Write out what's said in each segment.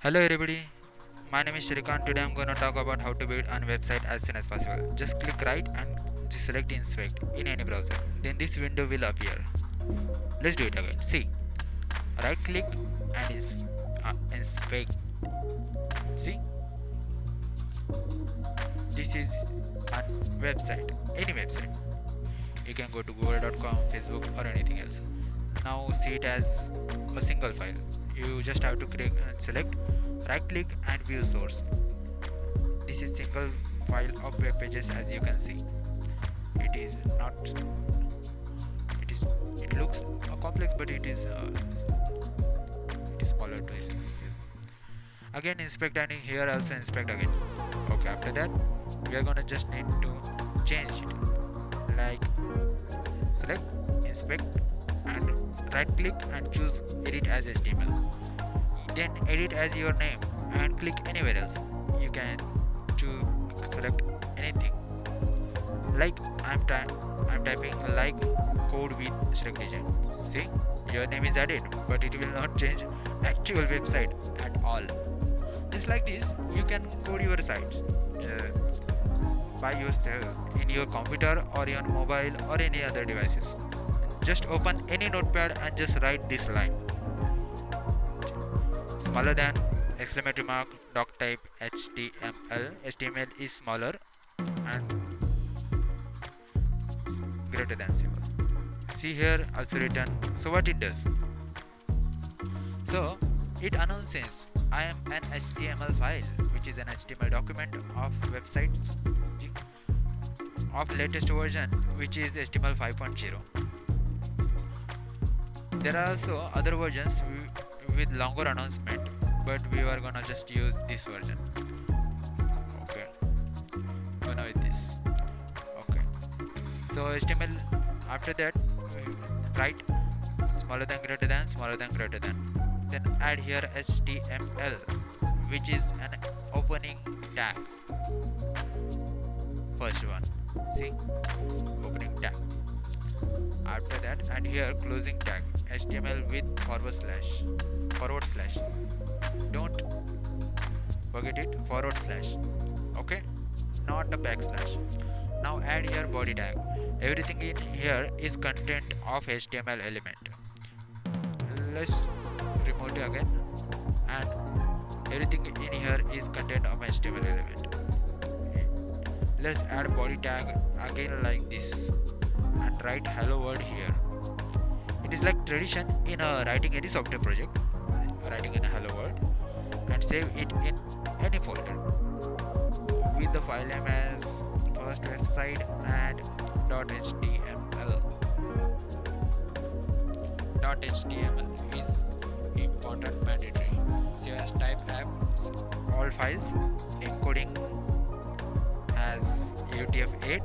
Hello everybody, my name is Shriek and today I'm gonna talk about how to build a website as soon as possible. Just click right and just select inspect in any browser. Then this window will appear. Let's do it again. See, right click and inspect. See, this is a website, any website. You can go to google.com, Facebook or anything else. Now see it as a single file. You just have to click and select, right click and view source. This is single file of web pages. As you can see, it is not, it looks complex, but it is smaller to use. Again inspect, and here also inspect again. Okay, after that we are gonna just need to change it, like select, inspect and right click and choose edit as HTML. Then edit as your name and click anywhere else. You can select anything, like I'm typing like code with ShriekDj. See, your name is added, but it will not change actual website at all. Just like this, you can code your sites by yourself in your computer or your mobile or any other devices. Just open any notepad and just write this line: smaller than exclamatory mark doc type HTML. HTML is smaller and greater than symbol. See here also written. So what it does? So it announces I am an HTML file, which is an HTML document of websites of latest version, which is HTML 5.0. There are also other versions with longer announcement, but we are gonna just use this version. Okay, gonna with this. Okay, so HTML, after that write smaller than, greater than, smaller than, greater than. Then add here HTML, which is an opening tag. First one, see, opening tag. After that add here closing tag, HTML with forward slash. Don't forget it, forward slash. Okay, not a backslash. Now add here body tag. Everything in here is content of HTML element. Let's remove it again, and everything in here is content of HTML element. Let's add body tag again like this and write hello world here. It is like tradition in writing any software project, writing in a hello world, and save it in any folder with the file name as first website and .html. .html is important, mandatory. Save as type apps all files, encoding as UTF-8,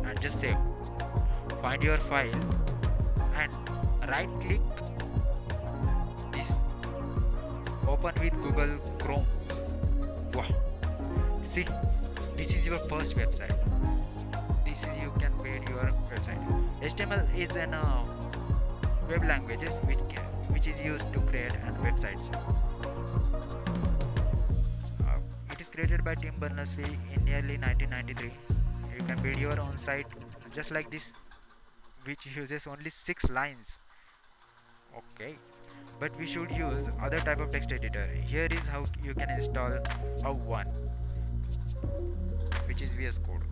and just save. Find your file and right click this, open with Google Chrome. Wow, see, this is your first website. This is, you can build your website. HTML is an web languages which is used to create websites. It is created by Tim Berners-Lee in nearly 1993. You can build your own site just like this, which uses only 6 lines. Okay, but we should use other type of text editor. Here is how you can install a one, which is VS Code.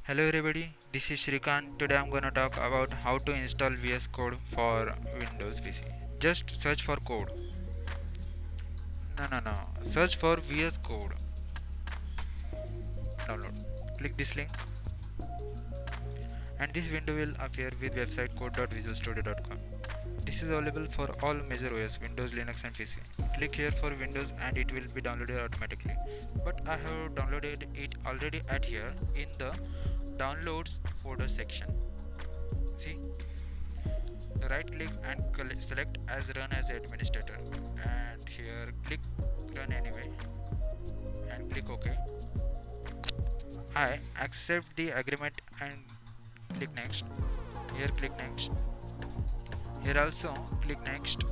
Hello everybody, this is Shriek. Today I'm gonna talk about how to install VS Code for Windows PC. Just search for code. No, search for VS Code. Download. Click this link, and this window will appear with website code.visualstudio.com. This is available for all major OS, Windows, Linux and PC. Click here for Windows and it will be downloaded automatically. But I have downloaded it already at here in the downloads folder section. See, right click and select as run as administrator, and here click run anyway and click OK. I accept the agreement and click next. Here click next. Here also click next.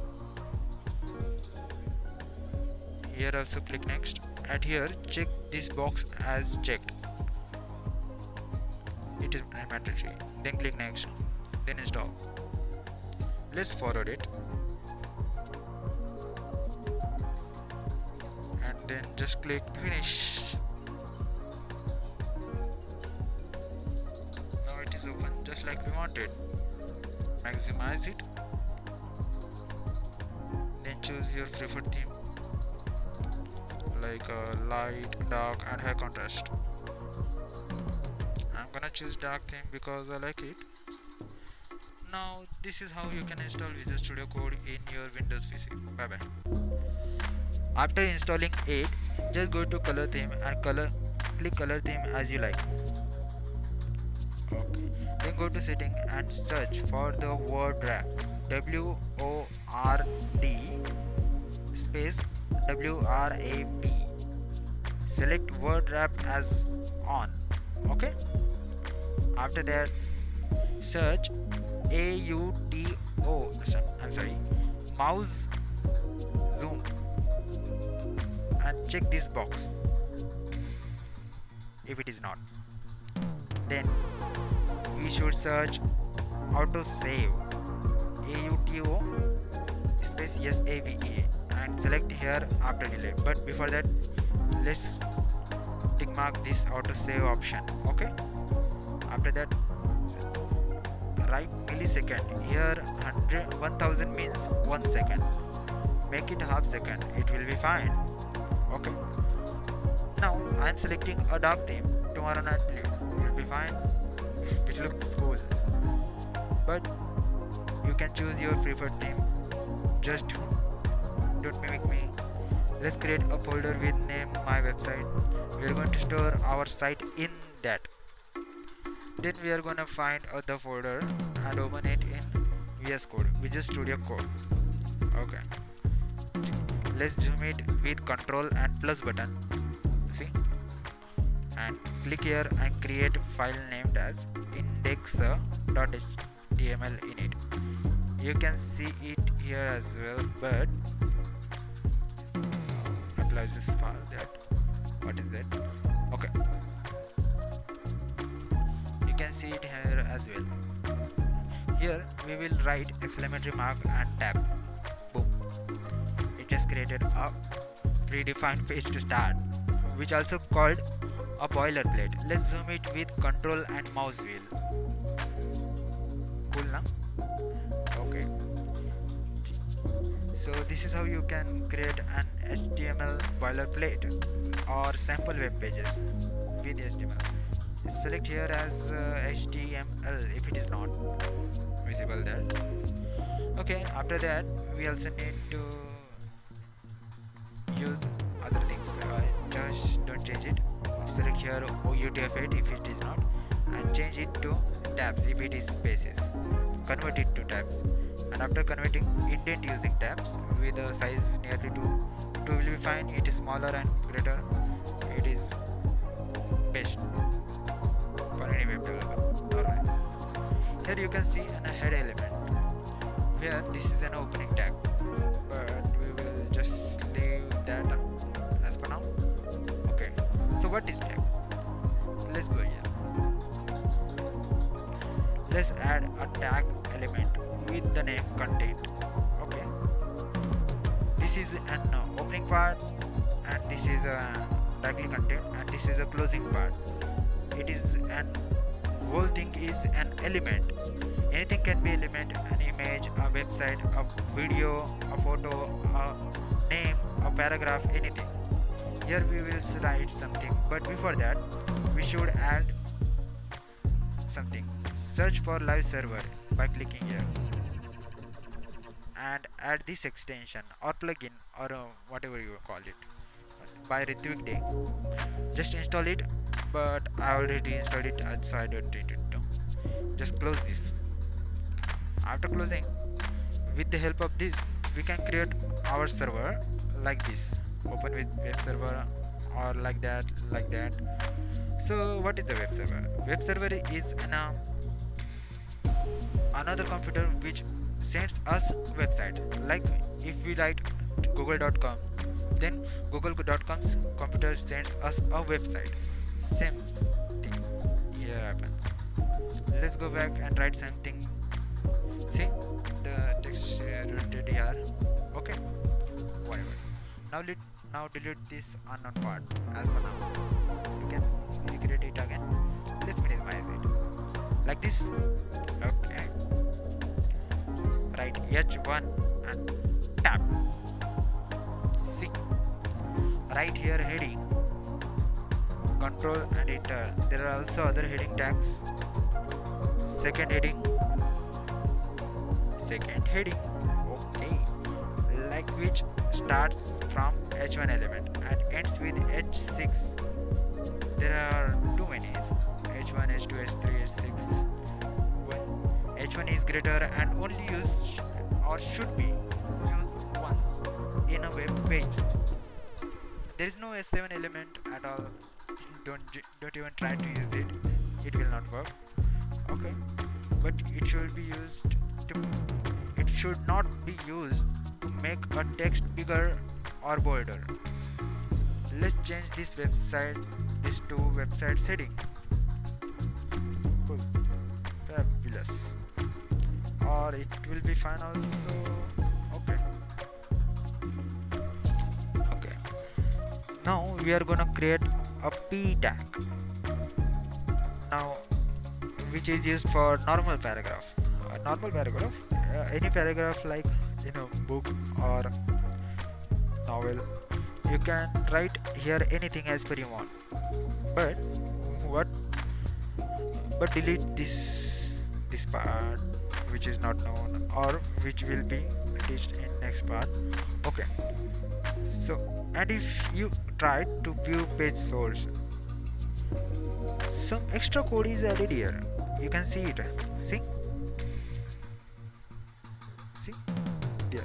Here also click next, and here check this box as checked. It is mandatory. Then click next, then install. Let's forward it, and then just click finish. Now it is open just like we wanted. Maximize it, then choose your preferred theme like light, dark and high contrast. I'm gonna choose dark theme because I like it. Now this is how you can install Visual Studio Code in your Windows PC. Bye bye. After installing it, just go to color theme and click color theme as you like. Okay. Then go to setting and search for the word wrap, WORD space WRAP. Select word wrap as on. Okay. After that, search mouse zoom and check this box if it is not. Then we should search auto save, AUTO space SAVE, and select here after delay. But before that, let's tick mark this auto save option. Okay. After that, write millisecond. Here 1000 means 1 second. Make it half second. It will be fine. Okay. Now I am selecting a dark theme. Tomorrow night blue. It will be fine. It looks cool. But you can choose your preferred theme. Just don't mimic me. Let's create a folder with name my website. We are going to store our site in that. Then we are gonna find the folder and open it in VS Code, Visual Studio Code. Okay. Let's zoom it with Ctrl and plus button. See? And click here and create a file named as index.html in it. You can see it here as well, but apply this file. What is that? Okay. Can see it here as well. Here we will write exclamatory mark and tab. Boom. It has created a predefined page to start, which also called a boilerplate. Let's zoom it with Ctrl and mouse wheel. Cool now? Okay. So this is how you can create an HTML boilerplate or sample web pages with HTML. Select here as HTML if it is not visible there. Okay, after that we also need to use other things. Just don't change it. Select here UTF-8 if it is not, and change it to tabs if it is spaces. Convert it to tabs, and after converting, indent using tabs with a size nearly 2 will be fine. It is smaller and greater, it is best for any web developer. Alright. Here you can see a head element. Here this is an opening tag, but we will just leave that as for now. Okay. So what is tag? Let's go here. Let's add a tag element with the name content. Okay. This is an opening part, and this is a title content, and this is a closing part. It is an whole thing is an element. Anything can be element, an image, a website, a video, a photo, a name, a paragraph, anything. Here we will write something, but before that we should add something. Search for live server by clicking here and add this extension or plugin or whatever you call it by Ritwik Day. Just install it, but I already installed it, so I don't need it to. Just close this. After closing, with the help of this, we can create our server like this. Open with web server or like that. So what is the web server? Web server is another computer which sends us website. Like if we write google.com, Then google.com's computer sends us a website. Same thing here happens. Let's go back and write something. See, the text rotated here. Okay, whatever. Now delete this unknown part as for now. You can recreate it again. Let's minimize it like this. Okay, write H1 and tab. See, right here heading, control and enter. There are also other heading tags. Second heading, okay, like which starts from H1 element and ends with H6. There are too many, H1, H2, H3, H6. When H1 is greater and only used or should be used once in a web page. There is no S7 element at all. Don't even try to use it. It will not work. Okay, but it should be used to. It should not be used to make a text bigger or bolder. Let's change this to website setting. Cool, fabulous. Or it will be fine also. Okay. Now we are gonna create a p tag. Now, which is used for normal paragraph. Any paragraph like book or novel, you can write here anything as per you want. But delete this part which is not known or which will be teached in next part. Okay. So, and if you try to view page source, some extra code is added here. You can see it. See there.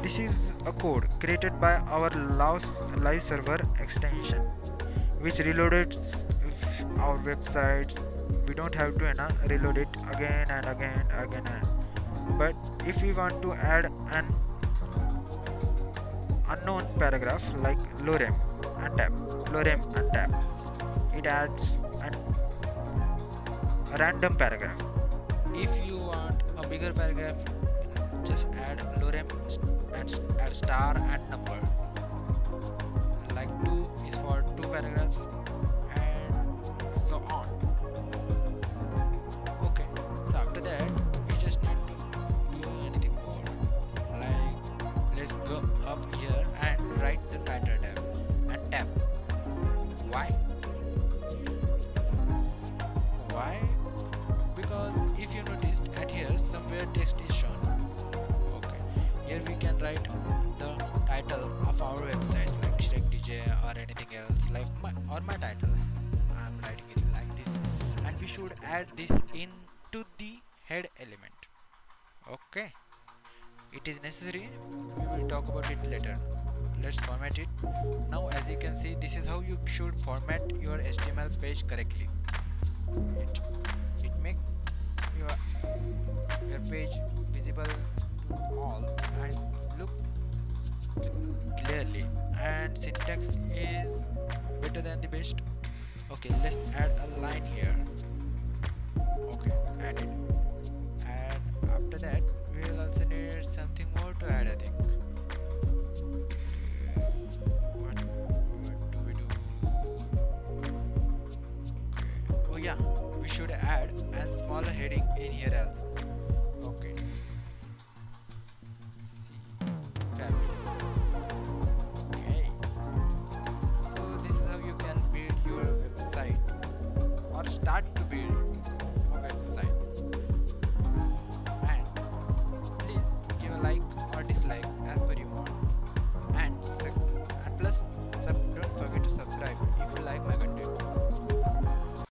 This is a code created by our live server extension, which reloads our websites. We don't have to reload it again and again. But if we want to add an unknown paragraph like lorem and tab, it adds a random paragraph. If you want a bigger paragraph, just add lorem and add star and number. Like 2 is for 2 paragraphs and so on. Okay, so after that we just need to do anything more. Like, let's go up here and write the title tab and tab. Why? Because if you noticed at here somewhere text is shown. Okay, here we can write the title of our website like ShriekDj or anything else like my title. I'm writing it like this, and we should add this into the head element. Okay, it is necessary. We will talk about it later. Let's format it. Now, as you can see, this is how you should format your HTML page correctly. It makes your page visible to all and look clearly, and syntax is better than the best. Okay, let's add a line here. Okay, add it. And after that we will also need something more to add, I think. What do we do? Okay. Oh yeah, we should add a smaller heading in here also.